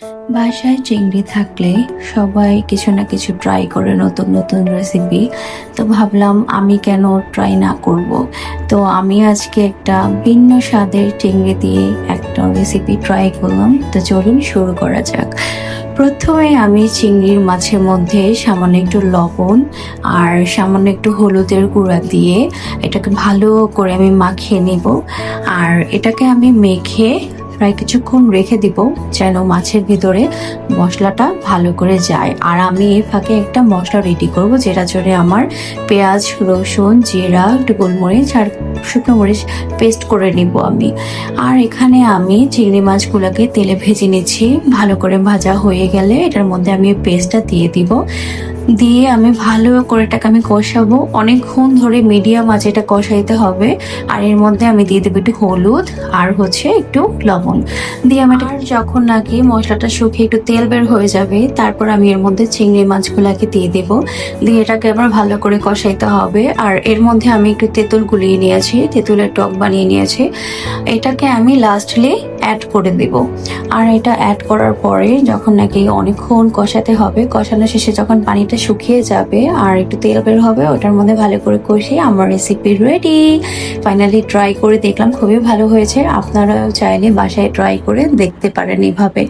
বাসায় চিংড়ি থাকলে সবাই কিছু না কিছু ট্রাই করে, নতুন নতুন রেসিপি। তো ভাবলাম আমি কেন ট্রাই না করব। তো আমি আজকে একটা ভিন্ন স্বাদের চিংড়ি দিয়ে একটা রেসিপি ট্রাই করলাম। তো চলুন শুরু করা যাক। প্রথমে আমি চিংড়ির মাছের মধ্যে সামান্য একটু লবণ আর সামান্য একটু হলুদের গুঁড়া দিয়ে এটাকে ভালো করে আমি মাখিয়ে নিব। আর এটাকে আমি মেখে প্রায় কিছুক্ষণ রেখে দিব যেন মাছের ভিতরে মশলাটা ভালো করে যায়। আর আমি এই ফাঁকে একটা মশলা রেডি করব, যেটা জন্য আমার পেঁয়াজ, রসুন, জিরা, একটু গোলমরিচ আর শুকনো মরিচ পেস্ট করে নিব আমি। আর এখানে আমি চিংড়ি মাছগুলোকে তেলে ভেজে নিচ্ছি। ভালো করে ভাজা হয়ে গেলে এটার মধ্যে আমি পেস্টটা দিয়ে দিব। দিয়ে আমি ভালো করে এটাকে আমি কষাবো অনেকক্ষণ ধরে, মিডিয়াম আঁচে এটা কষাইতে হবে। আর এর মধ্যে আমি দিয়ে দেবো একটু হলুদ আর একটু লবণ দিয়ে আমি যখন নাকি মশলাটা শুকিয়ে একটু তেল বের হয়ে যাবে, তারপর আমি এর মধ্যে চিংড়ি মাছগুলাকে দিয়ে দেবো। দিয়ে এটাকে আবার ভালো করে কষাইতে হবে। আর এর মধ্যে আমি একটু তেঁতুল গুলিয়ে নিয়েছি, তেঁতুলের টক বানিয়ে নিয়েছি। এটাকে আমি লাস্টলি অ্যাড করে দেব। আর এটা অ্যাড করার পরে যখন নাকি অনেকক্ষণ কষাতে হবে, কষানো শেষে যখন পানিটা শুকিয়ে যাবে আর একটু তেল বের হবে, ওটার মধ্যে ভালো করে কষিয়ে আমার রেসিপি রেডি। ফাইনালি ট্রাই করে দেখলাম, খুবই ভালো হয়েছে। আপনারাও চাইলে বাসায় ট্রাই করে দেখতে পারেন এভাবে।